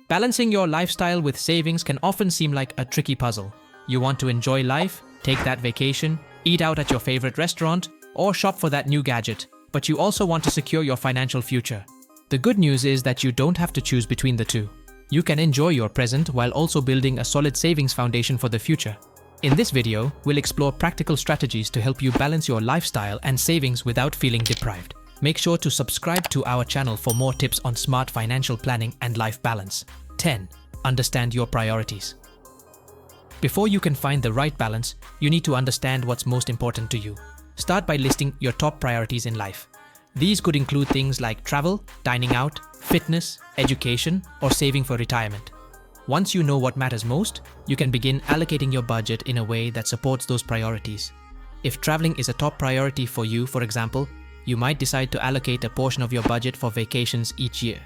Balancing your lifestyle with savings can often seem like a tricky puzzle. You want to enjoy life, take that vacation, eat out at your favorite restaurant, or shop for that new gadget, but you also want to secure your financial future. The good news is that you don't have to choose between the two. You can enjoy your present while also building a solid savings foundation for the future. In this video, we'll explore practical strategies to help you balance your lifestyle and savings without feeling deprived. Make sure to subscribe to our channel for more tips on smart financial planning and life balance. 10. Understand your priorities. Before you can find the right balance, you need to understand what's most important to you. Start by listing your top priorities in life. These could include things like travel, dining out, fitness, education, or saving for retirement. Once you know what matters most, you can begin allocating your budget in a way that supports those priorities. If traveling is a top priority for you, for example, you might decide to allocate a portion of your budget for vacations each year.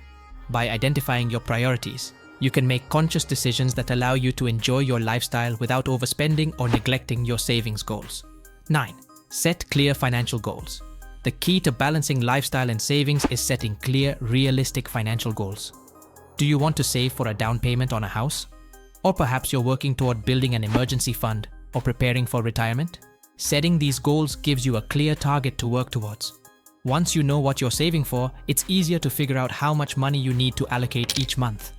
By identifying your priorities, you can make conscious decisions that allow you to enjoy your lifestyle without overspending or neglecting your savings goals. 9. Set clear financial goals. The key to balancing lifestyle and savings is setting clear, realistic financial goals. Do you want to save for a down payment on a house? Or perhaps you're working toward building an emergency fund or preparing for retirement? Setting these goals gives you a clear target to work towards. Once you know what you're saving for, it's easier to figure out how much money you need to allocate each month.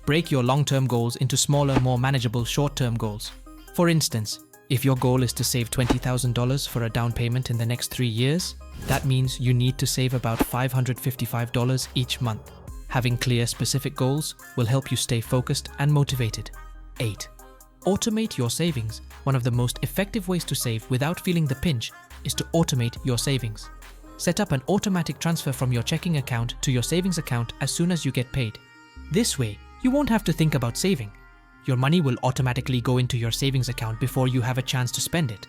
Break your long-term goals into smaller, more manageable short-term goals. For instance, if your goal is to save $20,000 for a down payment in the next 3 years, that means you need to save about $555 each month. Having clear, specific goals will help you stay focused and motivated. 8. Automate your savings. One of the most effective ways to save without feeling the pinch is to automate your savings. Set up an automatic transfer from your checking account to your savings account as soon as you get paid. This way, you won't have to think about saving. Your money will automatically go into your savings account before you have a chance to spend it.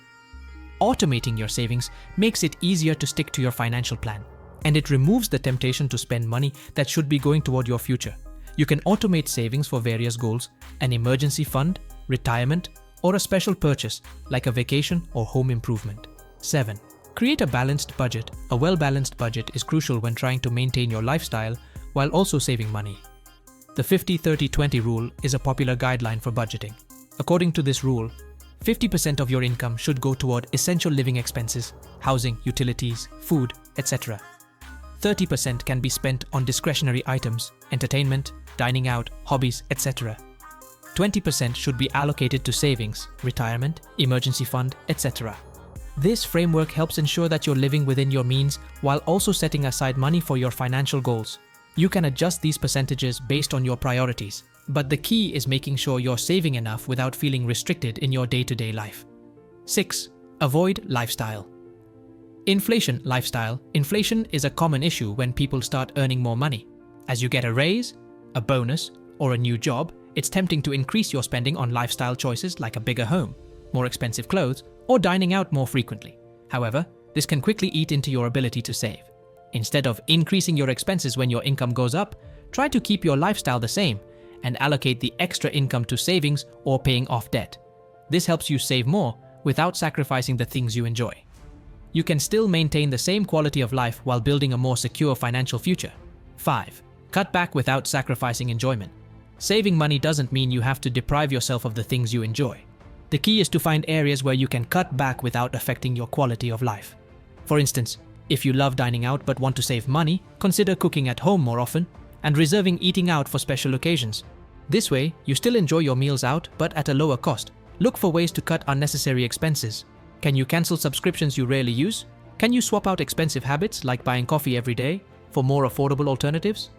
Automating your savings makes it easier to stick to your financial plan, and it removes the temptation to spend money that should be going toward your future. You can automate savings for various goals: an emergency fund, retirement, or a special purchase like a vacation or home improvement. 7. Create a balanced budget. A well-balanced budget is crucial when trying to maintain your lifestyle while also saving money. The 50-30-20 rule is a popular guideline for budgeting. According to this rule, 50% of your income should go toward essential living expenses, housing, utilities, food, etc. 30% can be spent on discretionary items, entertainment, dining out, hobbies, etc. 20% should be allocated to savings, retirement, emergency fund, etc. This framework helps ensure that you're living within your means while also setting aside money for your financial goals. You can adjust these percentages based on your priorities, but the key is making sure you're saving enough without feeling restricted in your day-to-day life. 6. Avoid lifestyle. Inflation lifestyle. Inflation is a common issue when people start earning more money. As you get a raise, a bonus, or a new job, it's tempting to increase your spending on lifestyle choices like a bigger home, more expensive clothes, or dining out more frequently. However, this can quickly eat into your ability to save. Instead of increasing your expenses when your income goes up, try to keep your lifestyle the same and allocate the extra income to savings or paying off debt. This helps you save more without sacrificing the things you enjoy. You can still maintain the same quality of life while building a more secure financial future. 5. Cut back without sacrificing enjoyment. Saving money doesn't mean you have to deprive yourself of the things you enjoy. The key is to find areas where you can cut back without affecting your quality of life. For instance, if you love dining out but want to save money, consider cooking at home more often and reserving eating out for special occasions. This way, you still enjoy your meals out but at a lower cost. Look for ways to cut unnecessary expenses. Can you cancel subscriptions you rarely use? Can you swap out expensive habits like buying coffee every day for more affordable alternatives?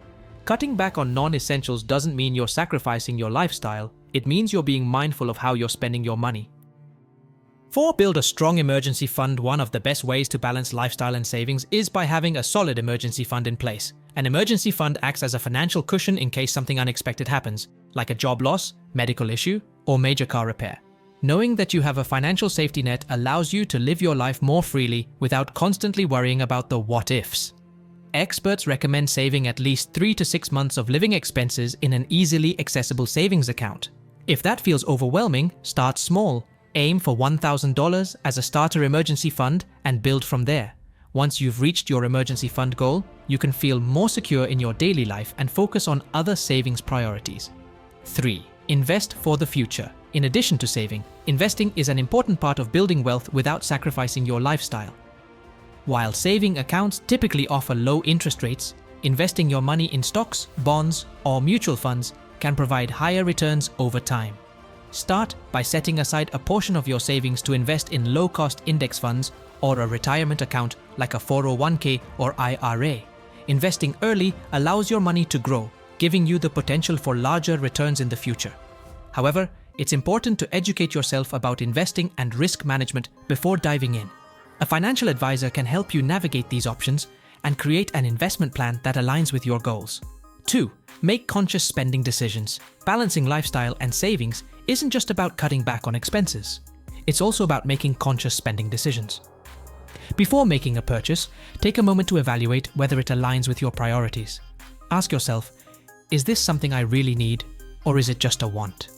Cutting back on non-essentials doesn't mean you're sacrificing your lifestyle. It means you're being mindful of how you're spending your money. 4. Build a strong emergency fund. One of the best ways to balance lifestyle and savings is by having a solid emergency fund in place. An emergency fund acts as a financial cushion in case something unexpected happens, like a job loss, medical issue, or major car repair. Knowing that you have a financial safety net allows you to live your life more freely without constantly worrying about the what-ifs. Experts recommend saving at least 3 to 6 months of living expenses in an easily accessible savings account. If that feels overwhelming, start small. Aim for $1,000 as a starter emergency fund and build from there. Once you've reached your emergency fund goal, you can feel more secure in your daily life and focus on other savings priorities. 3. Invest for the future. In addition to saving, investing is an important part of building wealth without sacrificing your lifestyle. While saving accounts typically offer low interest rates, investing your money in stocks, bonds, or mutual funds can provide higher returns over time. Start by setting aside a portion of your savings to invest in low-cost index funds or a retirement account like a 401k or IRA. Investing early allows your money to grow, giving you the potential for larger returns in the future. However, it's important to educate yourself about investing and risk management before diving in. A financial advisor can help you navigate these options and create an investment plan that aligns with your goals. 2. Make conscious spending decisions. Balancing lifestyle and savings isn't just about cutting back on expenses. It's also about making conscious spending decisions. Before making a purchase, take a moment to evaluate whether it aligns with your priorities. Ask yourself, is this something I really need, or is it just a want?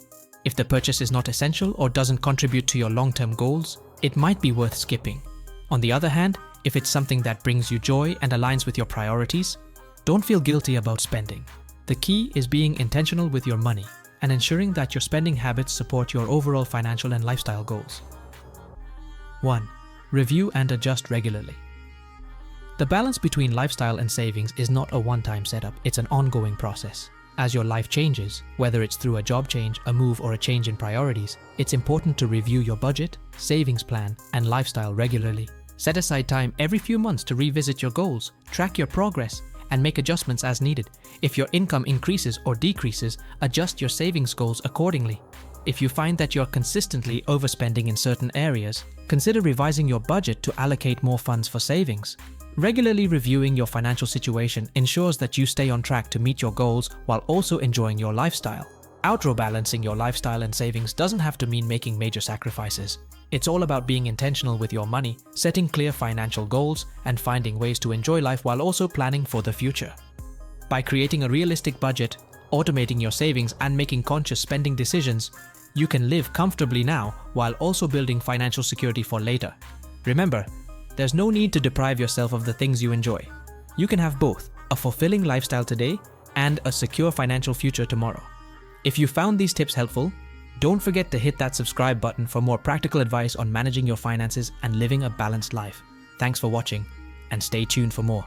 If the purchase is not essential or doesn't contribute to your long-term goals, it might be worth skipping. On the other hand, if it's something that brings you joy and aligns with your priorities, don't feel guilty about spending. The key is being intentional with your money and ensuring that your spending habits support your overall financial and lifestyle goals. 1. Review and adjust regularly. The balance between lifestyle and savings is not a one-time setup, it's an ongoing process. As your life changes, whether it's through a job change, a move, or a change in priorities, it's important to review your budget, savings plan, and lifestyle regularly. Set aside time every few months to revisit your goals, track your progress, and make adjustments as needed. If your income increases or decreases, adjust your savings goals accordingly. If you find that you're consistently overspending in certain areas, consider revising your budget to allocate more funds for savings. Regularly reviewing your financial situation ensures that you stay on track to meet your goals while also enjoying your lifestyle. Outro-balancing your lifestyle and savings doesn't have to mean making major sacrifices. It's all about being intentional with your money, setting clear financial goals, and finding ways to enjoy life while also planning for the future. By creating a realistic budget, automating your savings, and making conscious spending decisions, you can live comfortably now while also building financial security for later. Remember, there's no need to deprive yourself of the things you enjoy. You can have both, a fulfilling lifestyle today and a secure financial future tomorrow. If you found these tips helpful, don't forget to hit that subscribe button for more practical advice on managing your finances and living a balanced life. Thanks for watching, and stay tuned for more.